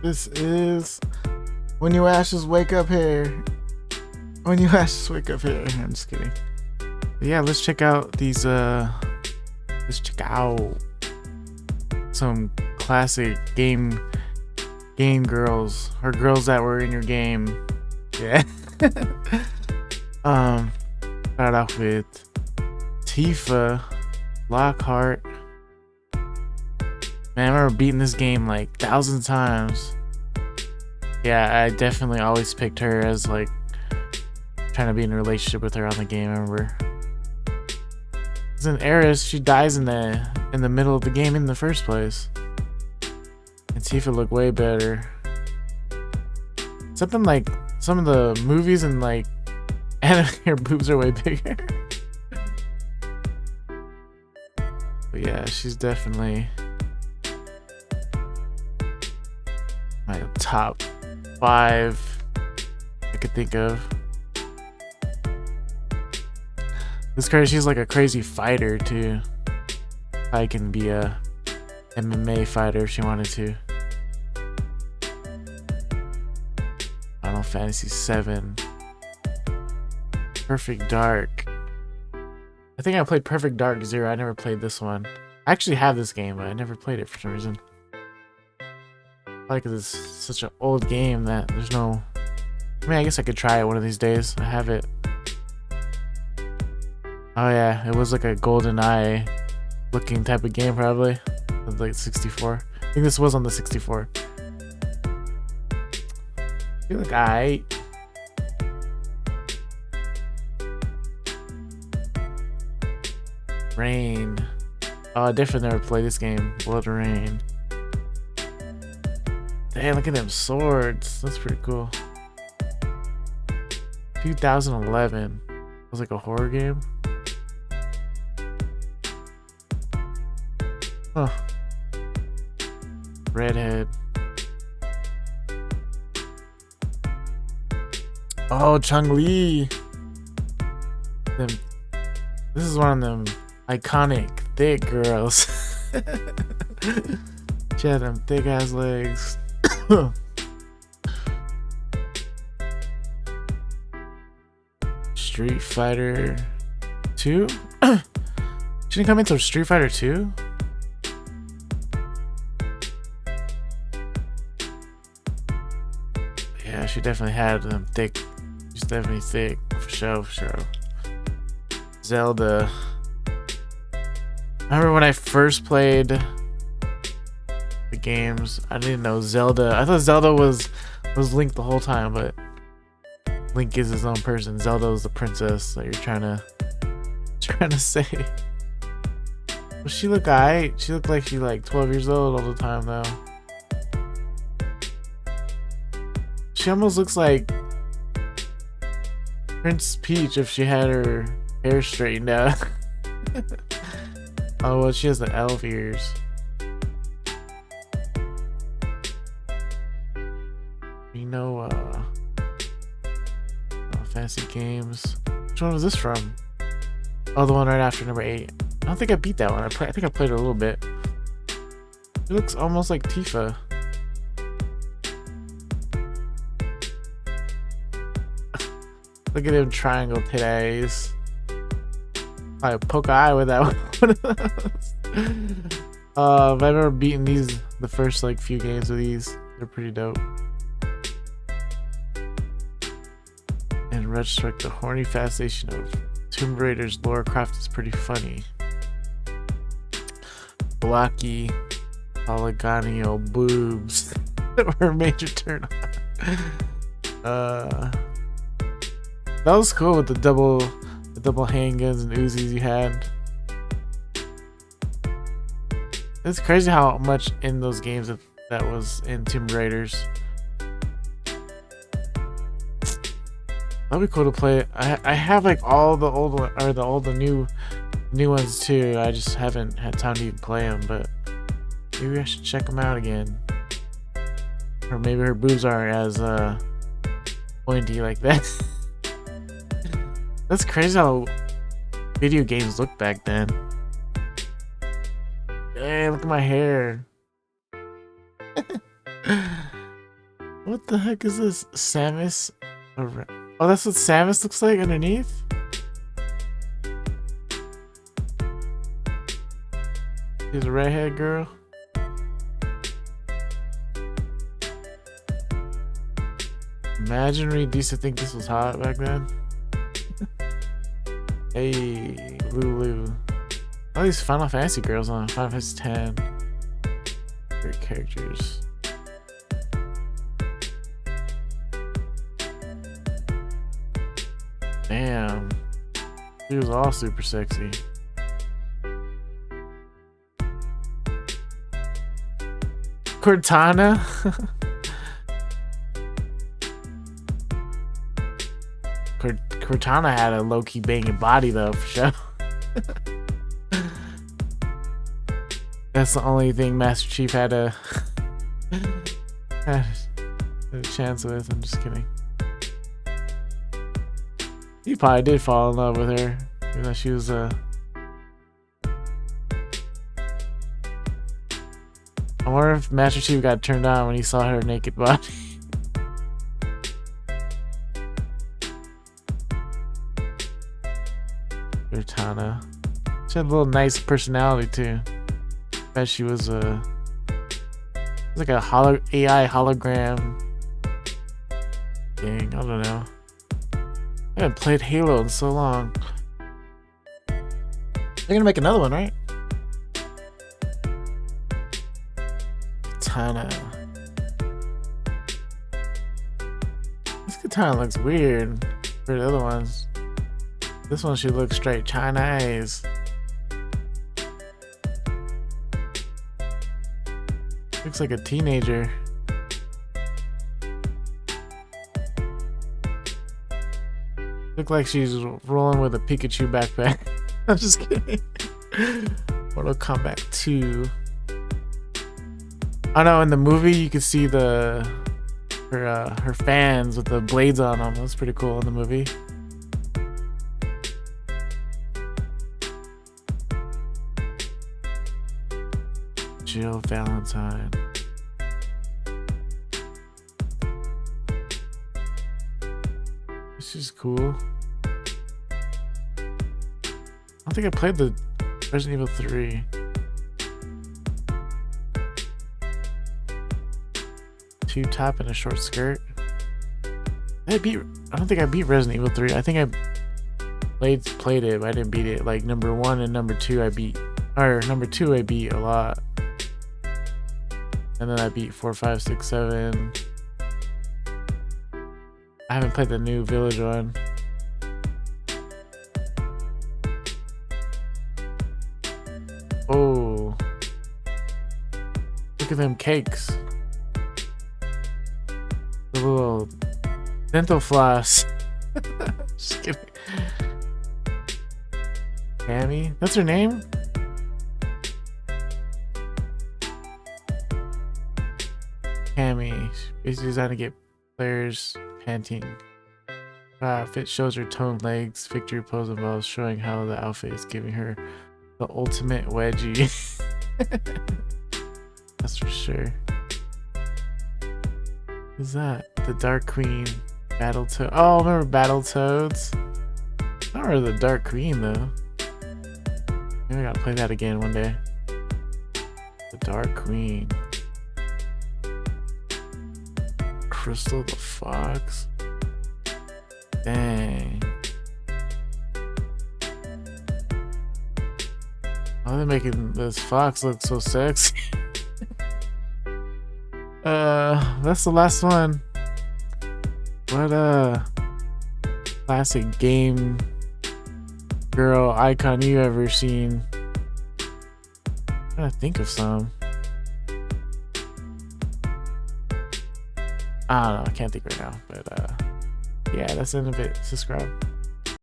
This is When You Ashes Wake Up Here. When You Ashes Wake Up Here. I'm just kidding. But yeah, let's check out these, let's check out some classic game girls, or girls that were in your game. Yeah. Start off with Tifa Lockhart. Man, I remember beating this game like thousands of times. Yeah, I definitely always picked her as like trying to be in a relationship with her on the game. I remember. It's an Eris. She dies in the middle of the game in the first place. And Tifa looked way better. Something like some of the movies and like anime, her boobs are way bigger. But yeah, she's definitely my top 5 I could think of. It's crazy. She's like a crazy fighter too. I can be a MMA fighter if she wanted to. Final Fantasy 7. Perfect Dark. I think I played Perfect Dark 0. I never played this one. I actually have this game, but I never played it for some reason. Probably because it's such an old game that there's no... I mean, I guess I could try it one of these days. I have it. Oh yeah, it was like a GoldenEye looking type of game probably. It was like 64. I think this was on the 64. You look alright. Rain. Oh, I definitely never played this game. Blood Rain. Damn, look at them swords. That's pretty cool. 2011. It was like a horror game. Huh. Redhead. Oh, Chun-Li. This is one of them iconic thick girls. She had them thick ass legs. Street Fighter 2? She didn't come into Street Fighter 2? Yeah, she definitely had them thick. She's definitely thick, for sure, for sure. Zelda. I remember when I first played the games, I didn't know Zelda. I thought Zelda was Link the whole time, but Link is his own person. Zelda is the princess that you're trying to say. Well, she look alright. She looked like she's like 12 years old all the time though. She almost looks like Prince Peach if she had her hair straightened out. Oh well, she has the elf ears. You know, fancy games. Which one was this from? Oh, the one right after number 8. I don't think I beat that one. I think I played it a little bit. It looks almost like Tifa. Look at them triangle titties. I poke an eye with that one. I remember beating the first like few games of these. They're pretty dope. In retrospect, the horny fascination of Tomb Raider's Lara Croft is pretty funny. Blocky, polygonal boobs were a major turn on. That was cool with the double handguns and Uzis you had. It's crazy how much in those games that was in Tomb Raiders. That'd be cool to play. I have like all the old one, or the new ones too. I just haven't had time to even play them, but maybe I should check them out again. Or maybe her boobs aren't as pointy like that. That's crazy how video games looked back then. Hey, look at my hair. What the heck is this? Samus? Oh, that's what Samus looks like underneath? She's a redhead girl. Imagine we used to think this was hot back then. Hey, Lulu. All these Final Fantasy girls on Final Fantasy 10. Great characters. Damn. She was all super sexy. Cortana? Cortana had a low-key banging body though, for sure. That's the only thing Master Chief had a chance with. I'm just kidding. He probably did fall in love with her, even though she was I wonder if Master Chief got turned on when he saw her naked body. Cortana. She had a little nice personality too. Bet she was like a AI hologram thing. I don't know. I haven't played Halo in so long. They're gonna make another one, right? Katana. This katana looks weird for the other ones. This one should look straight Chinese. Looks like a teenager. Look like she's rolling with a Pikachu backpack. I'm just kidding. Mortal Kombat 2. I know in the movie you could see her fans with the blades on them. That's pretty cool in the movie. Jill Valentine. This is cool. I don't think I played the Resident Evil 3. Two top and a short skirt. I don't think I beat Resident Evil 3. I think I played it, but I didn't beat it. Like number 1 and number 2 I beat. Or number 2 I beat a lot. And then I beat 4, 5, 6, 7. I haven't played the new Village one. Oh. Look at them cakes. The little dental floss. Just kidding. Cammy? That's her name? Cammy. Basically designed to get players panting. Outfit shows her toned legs. Victory pose involves showing how the outfit is giving her the ultimate wedgie. That's for sure. Who's that? The Dark Queen. Battletoad. Oh, remember Battletoads? I don't remember the Dark Queen though. Maybe I gotta play that again one day. The Dark Queen. Crystal the Fox. Dang. Oh, they're making this fox look so sexy. That's the last one. What classic game girl icon you ever seen? I'm trying to think of some. I don't know, I can't think right now, but yeah, that's the end of it. Subscribe.